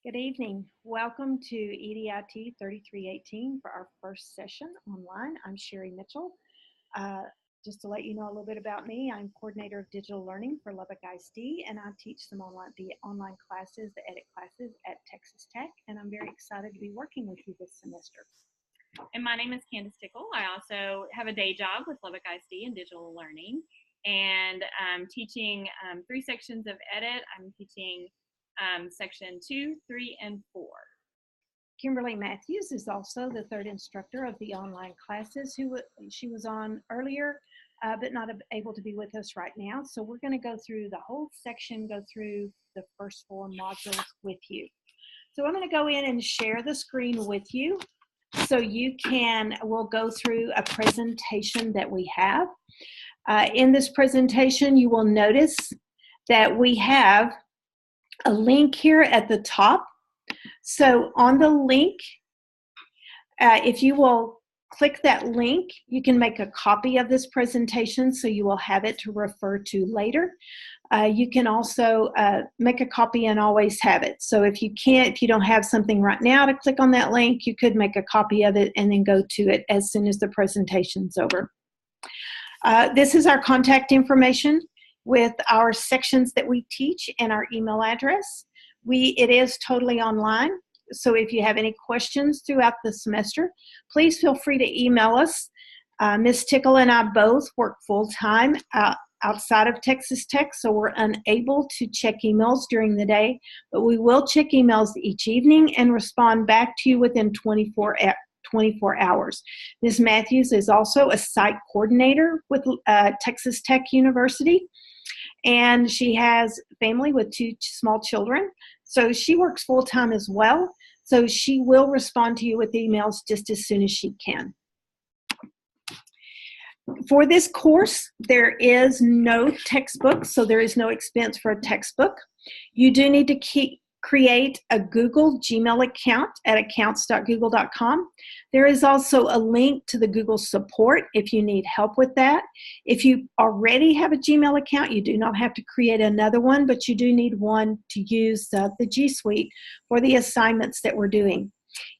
Good evening. Welcome to EDIT 3318 for our first session online. I'm Sherry Mitchell. Uh, just to let you know a little bit about me, I'm coordinator of digital learning for Lubbock ISD, and I teach the online classes, the EDIT classes at Texas Tech, and I'm very excited to be working with you this semester. And my name is Candace Tickle. I also have a day job with Lubbock ISD in digital learning, and I'm teaching 3 sections of EDIT. I'm teaching section 2, 3, and 4. Kimberly Matthews is also the third instructor of the online classes. She was on earlier, but not able to be with us right now. So we're going to go through the whole section, go through the first 4 modules with you. So I'm going to go in and share the screen with you so we'll go through a presentation that we have. In this presentation, you will notice that we have a link here at the top. So on the link, if you will click that link, you can make a copy of this presentation so you will have it to refer to later. You can also make a copy and always have it. So if you don't have something right now to click on that link, you could make a copy of it and then go to it as soon as the presentation's over. This is our contact information with our sections that we teach and our email address. It is totally online, so if you have any questions throughout the semester, please feel free to email us. Ms. Tickle and I both work full-time outside of Texas Tech, so we're unable to check emails during the day, but we will check emails each evening and respond back to you within 24 hours. Ms. Matthews is also a site coordinator with Texas Tech University, and she has family with 2 small children, so she works full-time as well, so she will respond to you with emails just as soon as she can. For this course, there is no textbook, so there is no expense for a textbook. You do need to create a Google Gmail account at accounts.google.com. There is also a link to the Google support if you need help with that. If you already have a Gmail account, you do not have to create another one, but you do need one to use the G Suite for the assignments that we're doing.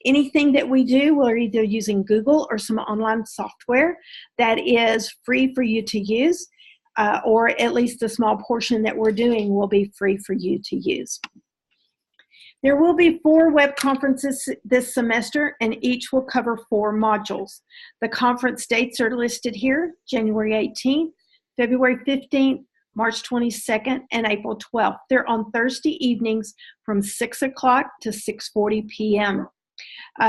Anything that we do, we're either using Google or some online software that is free for you to use, or at least a small portion that we're doing will be free for you to use. There will be 4 web conferences this semester, and each will cover 4 modules. The conference dates are listed here: January 18th, February 15th, March 22nd, and April 12th. They're on Thursday evenings from 6 o'clock to 6:40 p.m.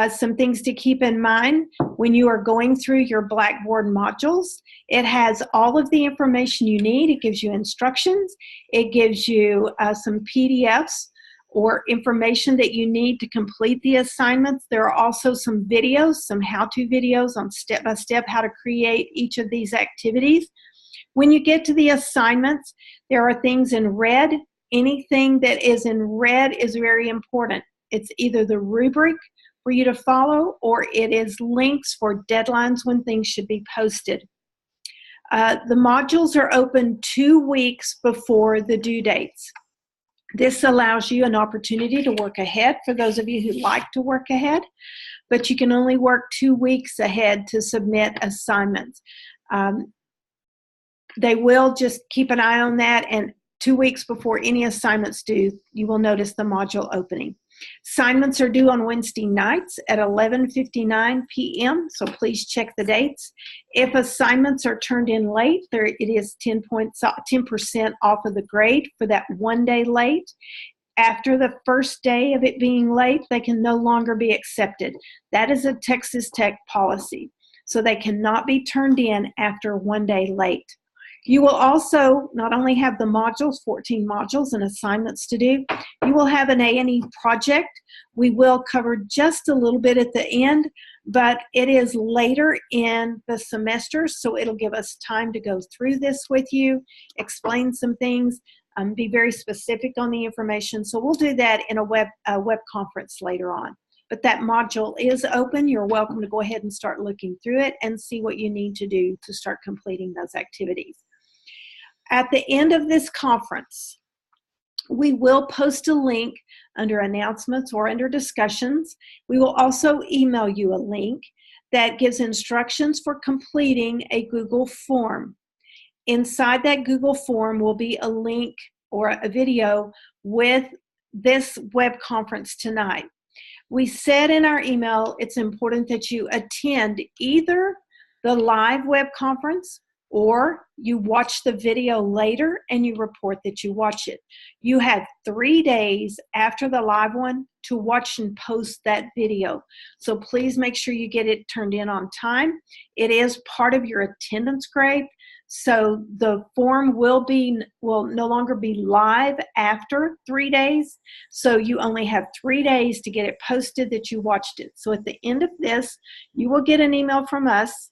Some things to keep in mind when you are going through your Blackboard modules. It has all of the information you need. It gives you instructions. It gives you some PDFs or information that you need to complete the assignments. There are also some videos, some how-to videos on step-by-step how to create each of these activities. When you get to the assignments, there are things in red. Anything that is in red is very important. It's either the rubric for you to follow, or it is links for deadlines when things should be posted. The modules are open 2 weeks before the due dates. This allows you an opportunity to work ahead for those of you who like to work ahead, but you can only work 2 weeks ahead to submit assignments. They will just keep an eye on that, and 2 weeks before any assignments due, you will notice the module opening. Assignments are due on Wednesday nights at 11:59 p.m., so please check the dates. If assignments are turned in late, it is 10% off of the grade for that 1 day late. After the first day of it being late, they can no longer be accepted. That is a Texas Tech policy, so they cannot be turned in after 1 day late. You will also not only have the modules, 14 modules and assignments to do, you will have an A&E project. We will cover just a little bit at the end, but it is later in the semester, so it'll give us time to go through this with you, explain some things, be very specific on the information. So we'll do that in a web conference later on. But that module is open. You're welcome to go ahead and start looking through it and see what you need to do to start completing those activities. At the end of this conference, We will post a link under announcements or under discussions. We will also email you a link that gives instructions for completing a Google form. Inside that Google form will be a link or a video with this web conference tonight. We said in our email it's important that you attend either the live web conference or you watch the video later and you report that you watch it. You have 3 days after the live one to watch and post that video. So please make sure you get it turned in on time. It is part of your attendance grade. So the form will no longer be live after 3 days. So you only have 3 days to get it posted that you watched it. So at the end of this, you will get an email from us.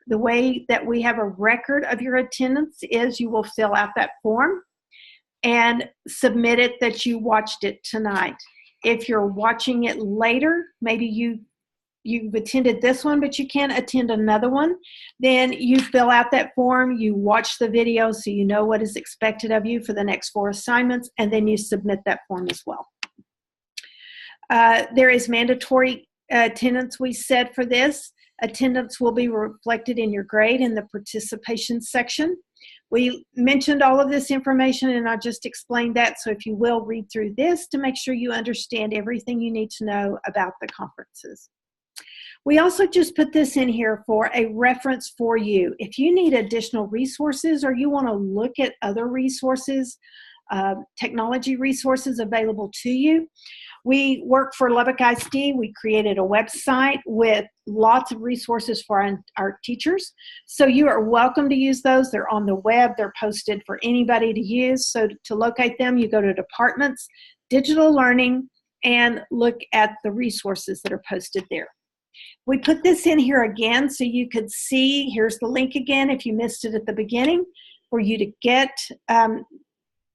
The way that we have a record of your attendance is you will fill out that form and submit it that you watched it tonight. If you're watching it later, maybe you've attended this one, but you can't attend another one, then you fill out that form, you watch the video so you know what is expected of you for the next 4 assignments, and then you submit that form as well. There is mandatory attendance, we said, for this. Attendance will be reflected in your grade in the participation section. We mentioned all of this information and I just explained that, so if you will read through this to make sure you understand everything you need to know about the conferences. We also just put this in here for a reference for you. If you need additional resources or you want to look at other resources, technology resources available to you, we work for Lubbock ISD. We created a website with lots of resources for our teachers. So you are welcome to use those. They're on the web. They're posted for anybody to use. So to locate them, you go to Departments, Digital Learning, and look at the resources that are posted there. We put this in here again so you could see. Here's the link again if you missed it at the beginning for you to get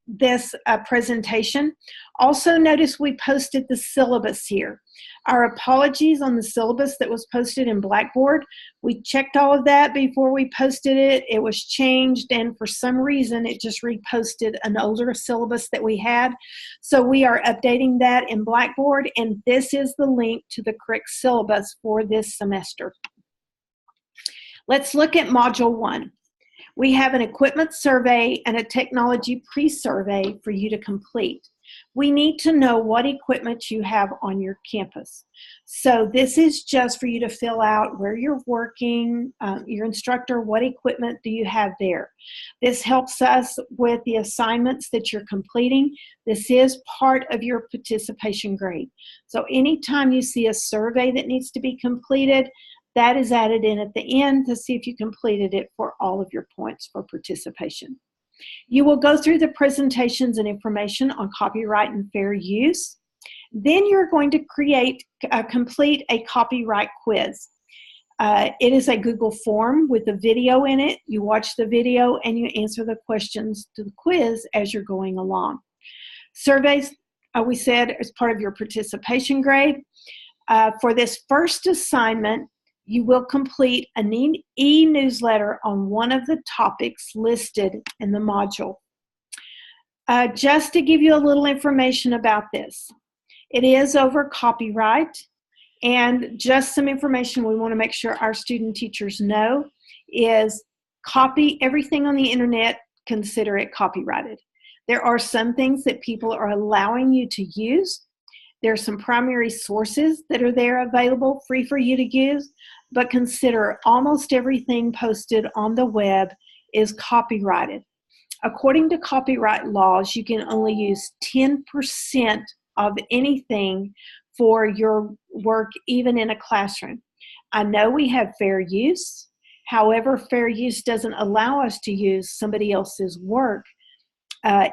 this presentation. Also notice we posted the syllabus here. Our apologies on the syllabus that was posted in Blackboard. We checked all of that before we posted it. It was changed and for some reason it just reposted an older syllabus that we had. So we are updating that in Blackboard and this is the link to the correct syllabus for this semester. Let's look at Module 1. We have an equipment survey and a technology pre-survey for you to complete. We need to know what equipment you have on your campus. So this is just for you to fill out where you're working, your instructor, what equipment do you have there. This helps us with the assignments that you're completing. This is part of your participation grade. So anytime you see a survey that needs to be completed, that is added in at the end to see if you completed it for all of your points for participation. You will go through the presentations and information on copyright and fair use. Then you're going to complete a copyright quiz. It is a Google form with a video in it. You watch the video and you answer the questions to the quiz as you're going along. Surveys, we said, is part of your participation grade. For this first assignment, you will complete an e-newsletter on one of the topics listed in the module. Just to give you a little information about this, it is over copyright, and just some information we want to make sure our student teachers know is copy everything on the internet, consider it copyrighted. There are some things that people are allowing you to use. There are some primary sources that are there available, free for you to use, but consider almost everything posted on the web is copyrighted. According to copyright laws, you can only use 10% of anything for your work, even in a classroom. I know we have fair use. However, fair use doesn't allow us to use somebody else's work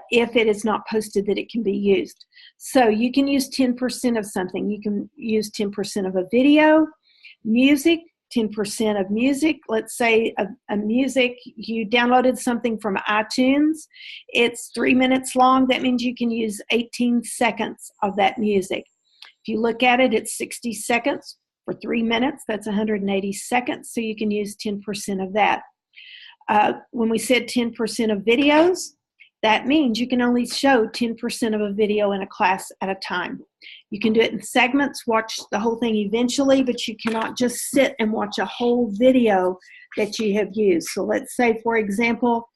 if it is not posted that it can be used. So you can use 10% of something. You can use 10% of a video, music, 10% of music. Let's say a music, you downloaded something from iTunes. It's 3 minutes long. That means you can use 18 seconds of that music. If you look at it, it's 60 seconds for 3 minutes. That's 180 seconds. So you can use 10% of that. When we said 10% of videos, That means you can only show 10% of a video in a class at a time. You can do it in segments, watch the whole thing eventually, but you cannot just sit and watch a whole video that you have used. So let's say, for example,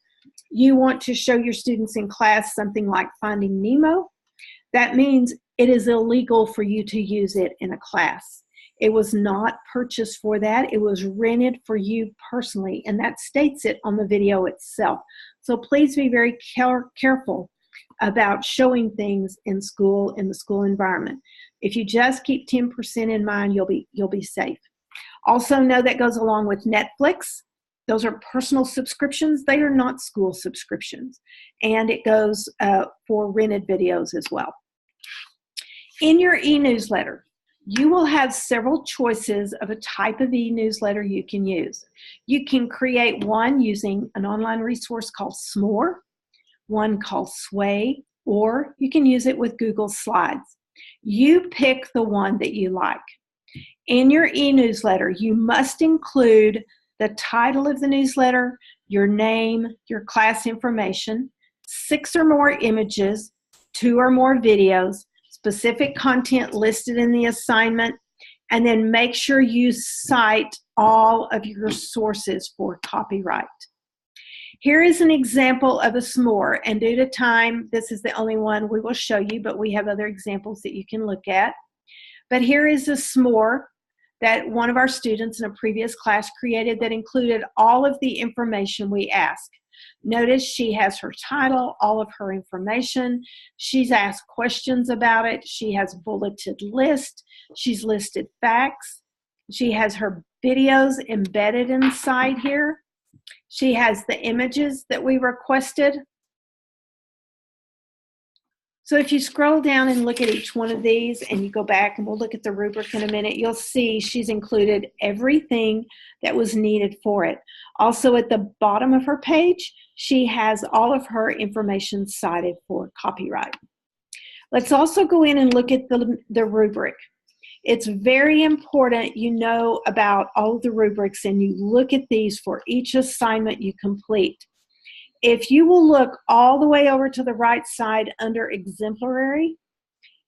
you want to show your students in class something like Finding Nemo. That means it is illegal for you to use it in a class. It was not purchased for that. It was rented for you personally, and that states it on the video itself. So please be very careful about showing things in school, in the school environment. If you just keep 10% in mind, you'll be safe. Also know that goes along with Netflix. Those are personal subscriptions. They are not school subscriptions. And it goes for rented videos as well. In your e-newsletter, you will have several choices of a type of e-newsletter you can use. You can create one using an online resource called Smore, one called Sway, or you can use it with Google Slides. You pick the one that you like. In your e-newsletter, you must include the title of the newsletter, your name, your class information, 6 or more images, 2 or more videos, specific content listed in the assignment, and then make sure you cite all of your sources for copyright. Here is an example of a Smore, and due to time, this is the only one we will show you, but we have other examples that you can look at. But here is a Smore that one of our students in a previous class created that included all of the information we asked. Notice she has her title, all of her information. She's asked questions about it. She has bulleted list. She's listed facts. She has her videos embedded inside here. She has the images that we requested. So if you scroll down and look at each one of these, and you go back, and we'll look at the rubric in a minute, you'll see she's included everything that was needed for it. Also at the bottom of her page, she has all of her information cited for copyright. Let's also go in and look at the rubric. It's very important you know about all of the rubrics and you look at these for each assignment you complete. If you will look all the way over to the right side under exemplary,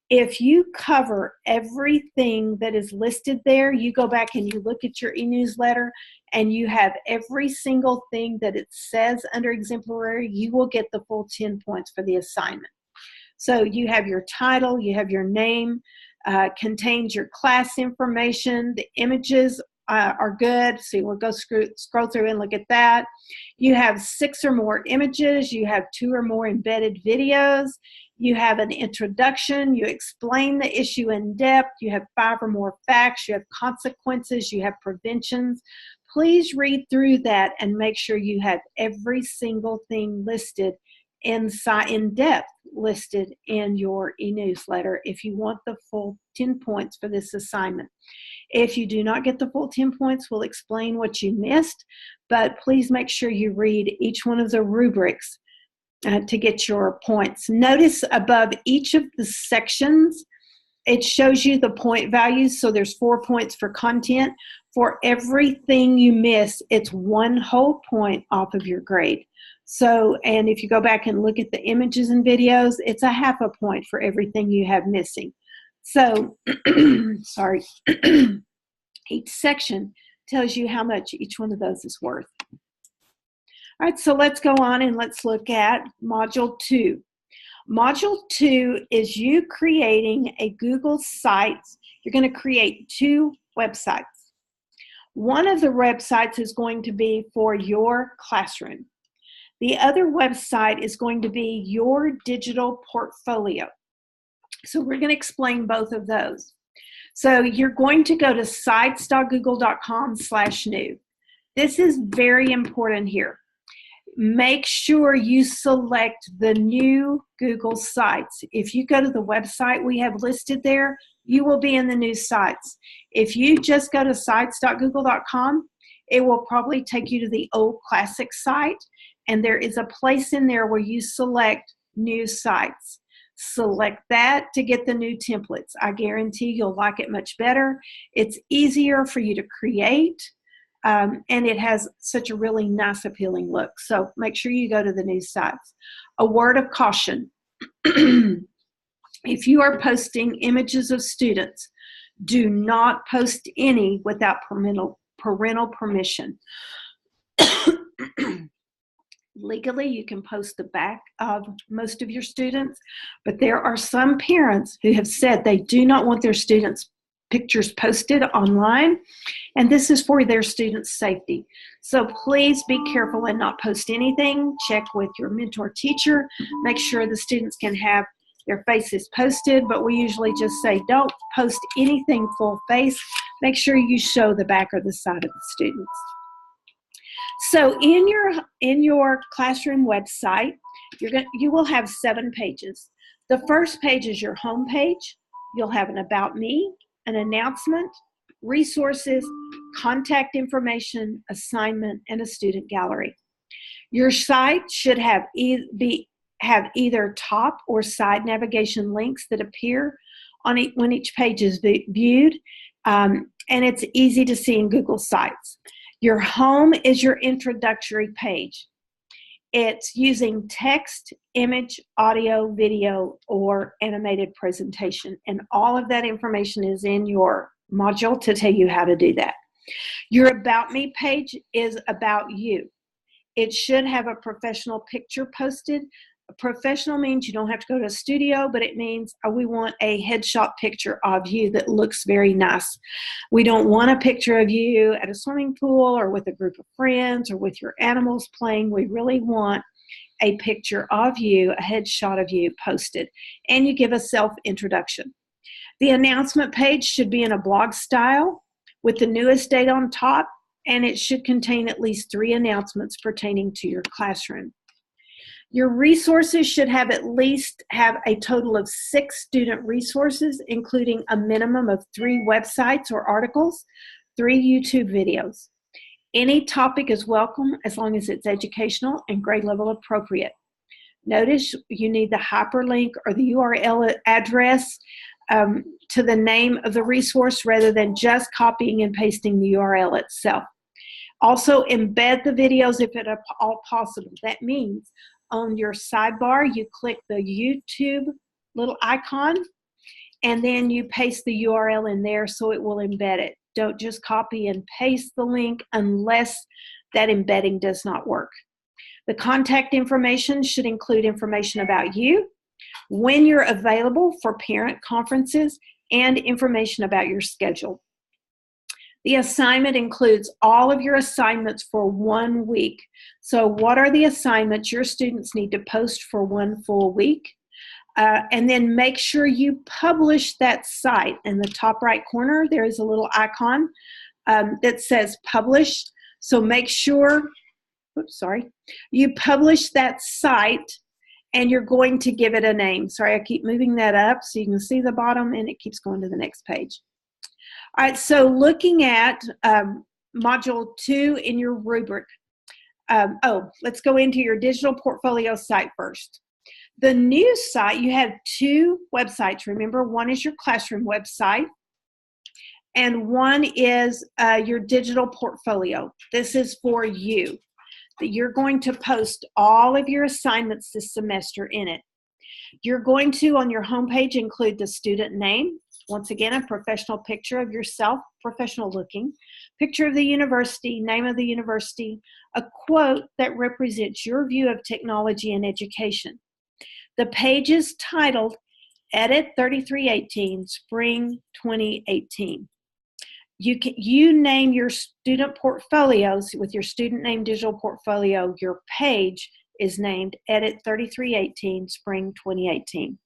if you cover everything that is listed there, you go back and you look at your e-newsletter and you have every single thing that it says under exemplary, you will get the full 10 points for the assignment. So you have your title, you have your name, contains your class information, the images are good, so we'll go scroll through and look at that. You have 6 or more images, you have 2 or more embedded videos, you have an introduction, you explain the issue in depth, you have 5 or more facts, you have consequences, you have preventions. Please read through that and make sure you have every single thing listed in depth listed in your e-newsletter if you want the full 10 points for this assignment. If you do not get the full 10 points, we'll explain what you missed, but please make sure you read each one of the rubrics to get your points. Notice above each of the sections, it shows you the point values, so there's 4 points for content. For everything you miss, it's 1 whole point off of your grade. So, and if you go back and look at the images and videos, it's a half a point for everything you have missing. So, sorry, each section tells you how much each one of those is worth. All right, so let's go on and let's look at Module 2. Module 2 is you creating a Google Sites. You're going to create 2 websites. One of the websites is going to be for your classroom. The other website is going to be your digital portfolio. So we're going to explain both of those. So you're going to go to sites.google.com/new. This is very important here. Make sure you select the new Google Sites. If you go to the website we have listed there, you will be in the new sites. If you just go to sites.google.com, it will probably take you to the old classic site, and there is a place in there where you select new sites. Select that to get the new templates. I guarantee you'll like it much better. It's easier for you to create. And it has such a really nice, appealing look. So make sure you go to the news sites. A word of caution. If you are posting images of students, do not post any without parental permission. Legally, you can post the back of most of your students, but there are some parents who have said they do not want their students' pictures posted online, and this is for their students' safety. So please be careful and not post anything. Check with your mentor teacher. Make sure the students can have their faces posted, but we usually just say don't post anything full face. Make sure you show the back or the side of the students. So in your classroom website, you will have 7 pages. The first page is your home page. You'll have an about me, an announcement, resources, contact information, assignment, and a student gallery. Your site should have either top or side navigation links that appear on when each page is viewed, and it's easy to see in Google Sites. Your home is your introductory page. It's using text, image, audio, video, or animated presentation, and all of that information is in your module to tell you how to do that. Your About Me page is about you. It should have a professional picture posted. Professional means you don't have to go to a studio, but it means we want a headshot picture of you that looks very nice. We don't want a picture of you at a swimming pool or with a group of friends or with your animals playing. We really want a picture of you, a headshot of you posted, and you give a self-introduction. The announcement page should be in a blog style with the newest date on top, and it should contain at least 3 announcements pertaining to your classroom. Your resources should have a total of 6 student resources, including a minimum of 3 websites or articles, 3 YouTube videos. Any topic is welcome as long as it's educational and grade level appropriate. Notice you need the hyperlink or the URL address to the name of the resource rather than just copying and pasting the URL itself. Also, embed the videos if at all possible. That means on your sidebar, you click the YouTube little icon, and then you paste the URL in there so it will embed it. Don't just copy and paste the link unless that embedding does not work. The contact information should include information about you, when you're available for parent conferences, and information about your schedule. The assignment includes all of your assignments for 1 week. So what are the assignments your students need to post for 1 full week? And then make sure you publish that site. In the top right corner, there is a little icon that says publish. So make sure, you publish that site, and you're going to give it a name. Sorry, I keep moving that up so you can see the bottom, and it keeps going to the next page. All right, so looking at Module 2 in your rubric. Let's go into your digital portfolio site first. The news site, you have 2 websites. Remember, one is your classroom website, and one is your digital portfolio. This is for you. That you're going to post all of your assignments this semester in it. You're going to, on your homepage, include the student name. Once again, a professional picture of yourself, professional looking, picture of the university, name of the university, a quote that represents your view of technology and education. The page is titled Edit 3318, Spring 2018. You name your student portfolios with your student name digital portfolio. Your page is named Edit 3318, Spring 2018.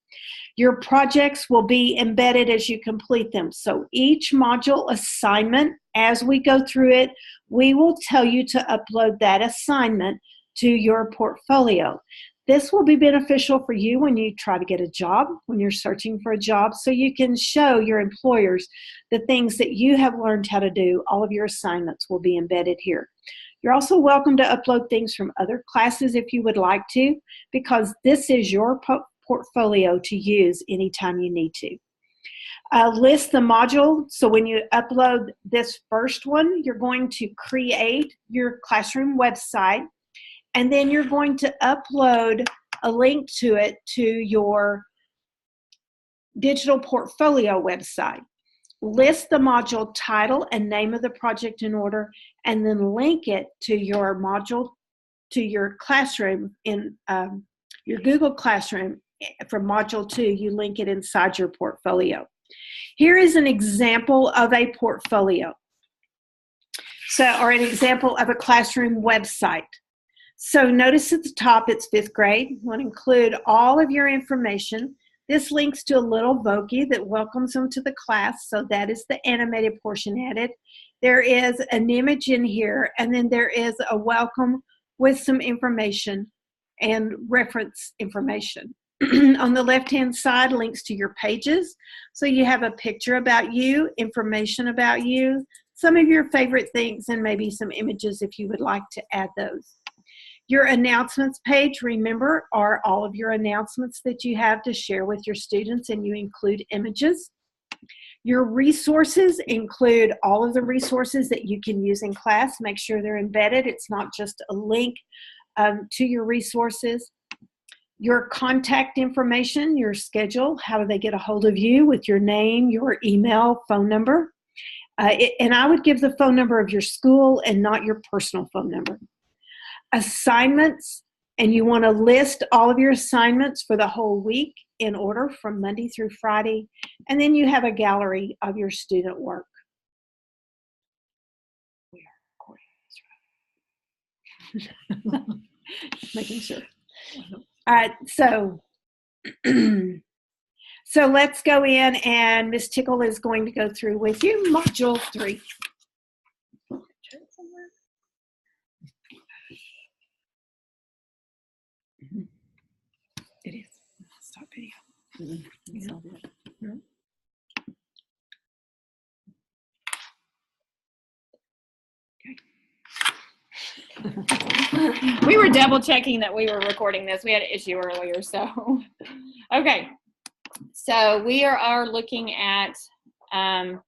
Your projects will be embedded as you complete them. So each module assignment, as we go through it, we will tell you to upload that assignment to your portfolio. This will be beneficial for you when you try to get a job, when you're searching for a job, so you can show your employers the things that you have learned how to do. All of your assignments will be embedded here. You're also welcome to upload things from other classes if you would like to, because this is your portfolio to use anytime you need to. List the module. So when you upload this first one, you're going to create your classroom website, and then you're going to upload a link to it to your digital portfolio website. List the module title and name of the project in order, and then link it to your module, to your classroom in your Google Classroom. From Module 2, you link it inside your portfolio. Here is an example of a portfolio, or an example of a classroom website. So notice at the top it's 5th grade. We'll include all of your information. This links to a little Voki that welcomes them to the class, so that is the animated portion added. There is an image in here, and then there is a welcome with some information and reference information. On the left-hand side, links to your pages. So you have a picture about you, information about you, some of your favorite things, and maybe some images if you would like to add those. Your announcements page, remember, are all of your announcements that you have to share with your students, and you include images. Your resources include all of the resources that you can use in class. Make sure they're embedded. It's not just a link to your resources. Your contact information, your schedule, how do they get a hold of you with your name, your email, phone number. And I would give the phone number of your school and not your personal phone number. Assignments, and you want to list all of your assignments for the whole week in order from Monday through Friday. And then you have a gallery of your student work. We are recording this, right? Making sure. All right, so let's go in, and Ms. Tickle is going to go through with you Module 3. It is. Stop video. We were double checking that we were recording this. We had an issue earlier, so. Okay, so we are looking at our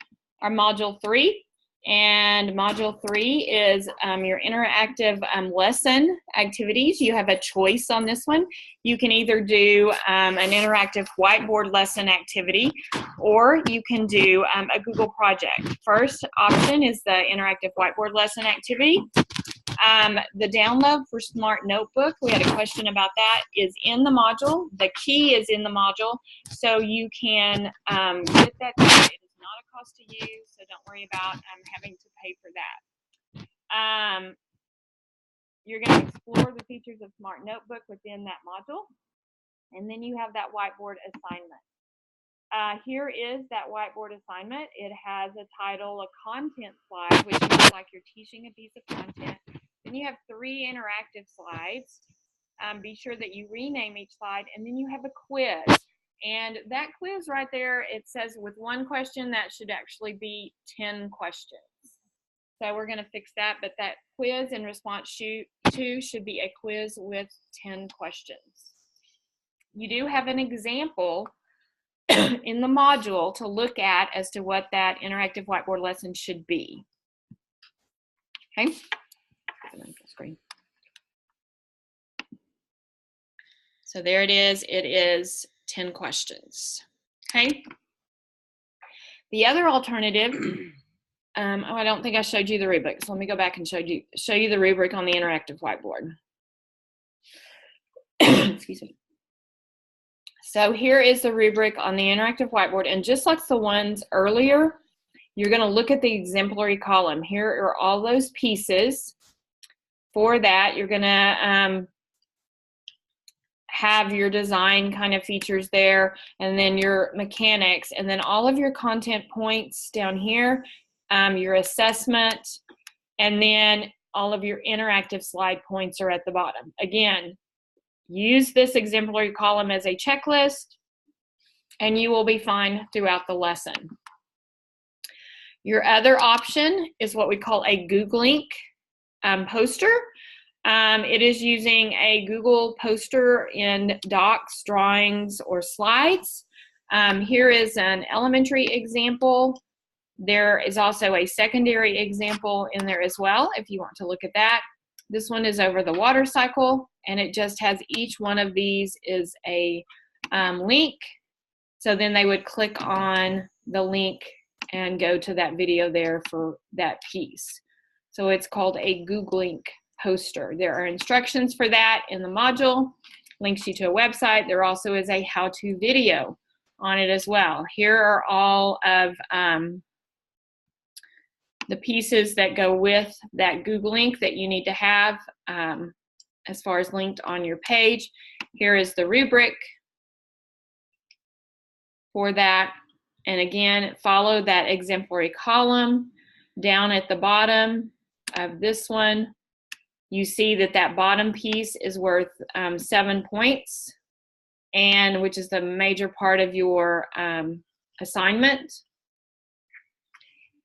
Module 3, and Module 3 is your interactive lesson activities. You have a choice on this one. You can either do an interactive whiteboard lesson activity, or you can do a Google project. First option is the interactive whiteboard lesson activity. The download for Smart Notebook, we had a question about that, is in the module. The key is in the module, so you can get that. It is not a cost to you, so don't worry about having to pay for that. You're going to explore the features of Smart Notebook within that module, and then you have that whiteboard assignment. Here is that whiteboard assignment. It has a title, a content slide, which means like you're teaching a piece of content. Then you have 3 interactive slides. Be sure that you rename each slide, and then you have a quiz. And that quiz right there, it says with 1 question, that should actually be 10 questions. So we're going to fix that, but that quiz in response 2 should be a quiz with 10 questions. You do have an example in the module to look at as to what that interactive whiteboard lesson should be. Okay. Screen. So there it is. It is 10 questions. Okay. The other alternative, I don't think I showed you the rubric, so let me go back and show you the rubric on the interactive whiteboard. Excuse me. So here is the rubric on the interactive whiteboard, and just like the ones earlier, you're going to look at the exemplary column. Here are all those pieces. For that, you're going to have your design kind of features there, and then your mechanics, and then all of your content points down here, your assessment, and then all of your interactive slide points are at the bottom. Again, use this exemplary column as a checklist, and you will be fine throughout the lesson. Your other option is what we call a Google Link poster. It is using a Google poster in docs, drawings, or slides. Here is an elementary example. There is also a secondary example in there as well, if you want to look at that. This one is over the water cycle, and it just has each one of these is a link. So then they would click on the link and go to that video there for that piece. So it's called a Google Link poster. There are instructions for that in the module, links you to a website. There also is a how-to video on it as well. Here are all of the pieces that go with that Google link that you need to have as far as linked on your page. Here is the rubric for that. And again, follow that exemplary column down at the bottom of this one. You see that that bottom piece is worth 7 points, and which is the major part of your assignment.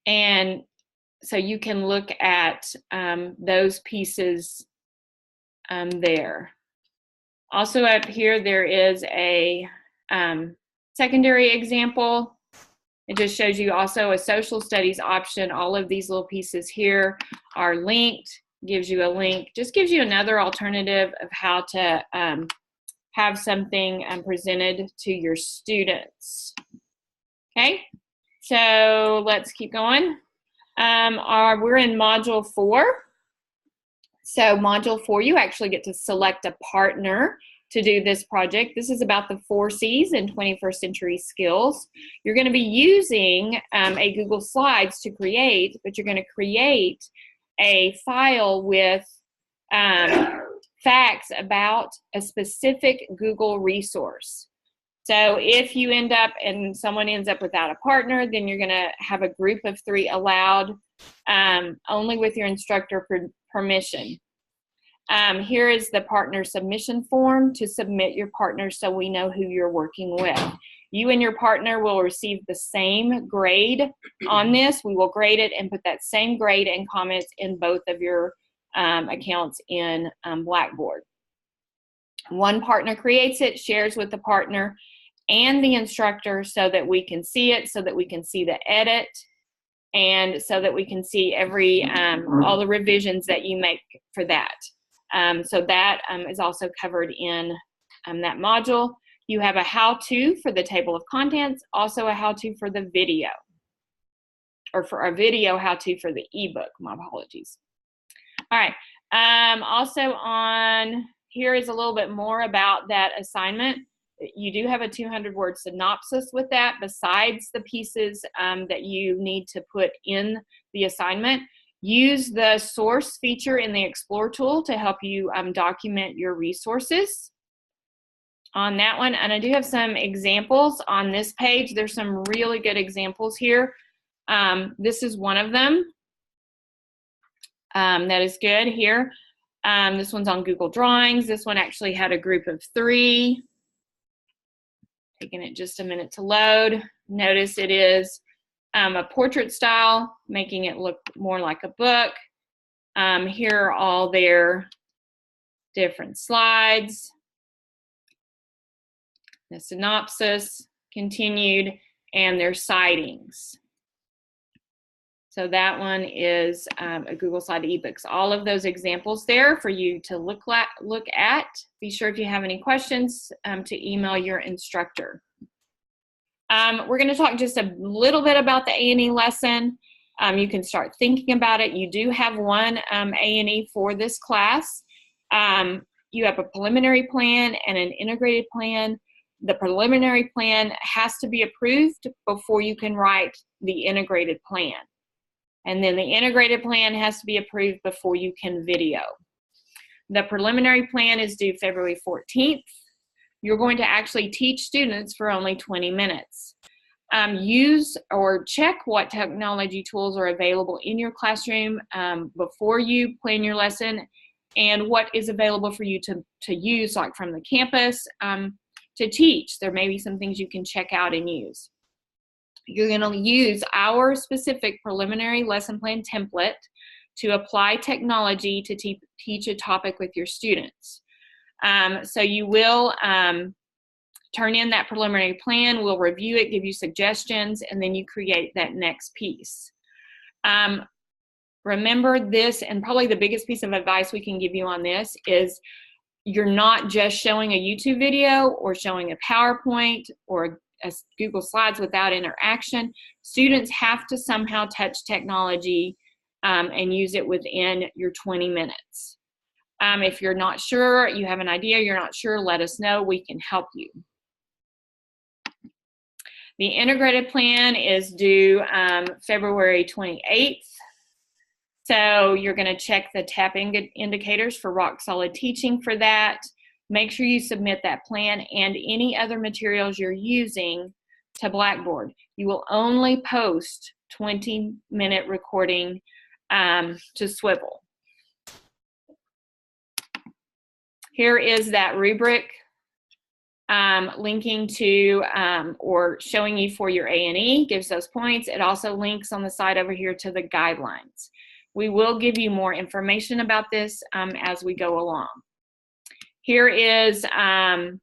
And so you can look at those pieces there. Also up here, there is a secondary example. It just shows you also a social studies option. All of these little pieces here are linked, gives you a link, just gives you another alternative of how to have something presented to your students. Okay, so let's keep going. We're in Module 4. So Module 4, you actually get to select a partner to do this project. This is about the 4 C's in 21st century skills. You're going to be using a Google Slides to create, but you're going to create a file with facts about a specific Google resource. So if you end up and someone ends up without a partner, then you're going to have a group of 3 allowed, only with your instructor permission. Here is the partner submission form to submit your partner so we know who you're working with. You and your partner will receive the same grade on this. We will grade it and put that same grade and comments in both of your accounts in Blackboard. One partner creates it, shares with the partner and the instructor so that we can see it, so that we can see the edit, and so that we can see all the revisions that you make for that. So that is also covered in that module. You have a how-to for the table of contents, also a how-to for the video, or for a video how-to for the ebook. My apologies. All right. Also on here is a little bit more about that assignment. You do have a 200-word synopsis with that, besides the pieces that you need to put in the assignment. Use the source feature in the Explore tool to help you document your resources on that one. And I do have some examples on this page. There's some really good examples here. This is one of them that is good here. This one's on Google Drawings. This one actually had a group of 3. Taking it just a minute to load. Notice it is a portrait style, making it look more like a book. Here are all their different slides. The synopsis, continued, and their citings. So that one is a Google Slide eBooks. All of those examples there for you to look at. Be sure if you have any questions to email your instructor. We're going to talk just a little bit about the A&E lesson. You can start thinking about it. You do have one A&E for this class. You have a preliminary plan and an integrated plan. The preliminary plan has to be approved before you can write the integrated plan. And then the integrated plan has to be approved before you can video. The preliminary plan is due February 14th. You're going to actually teach students for only 20 minutes. Use or check what technology tools are available in your classroom before you plan your lesson, and what is available for you to use, like from the campus, to teach. There may be some things you can check out and use. You're going to use our specific preliminary lesson plan template to apply technology to teach a topic with your students. So you will turn in that preliminary plan. We'll review it, give you suggestions, and then you create that next piece. Remember this, and probably the biggest piece of advice we can give you on this is you're not just showing a YouTube video or showing a PowerPoint or a Google Slides without interaction. Students have to somehow touch technology and use it within your 20 minutes. If you're not sure, you have an idea, you're not sure, let us know. We can help you. The integrated plan is due February 28th. So you're going to check the TAP indicators for rock solid teaching for that. Make sure you submit that plan and any other materials you're using to Blackboard. You will only post 20-minute recording to Swivel. Here is that rubric linking to or showing you for your A&E, gives those points. It also links on the side over here to the guidelines. We will give you more information about this as we go along. Here is how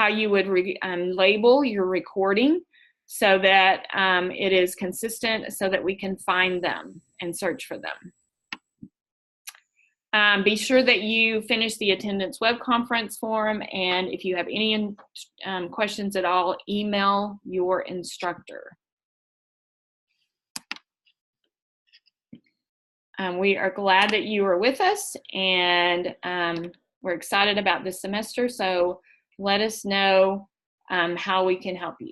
you would label your recording so that it is consistent so that we can find them and search for them. Be sure that you finish the attendance web conference form, and if you have any questions at all, email your instructor. We are glad that you are with us, and we're excited about this semester, so let us know how we can help you.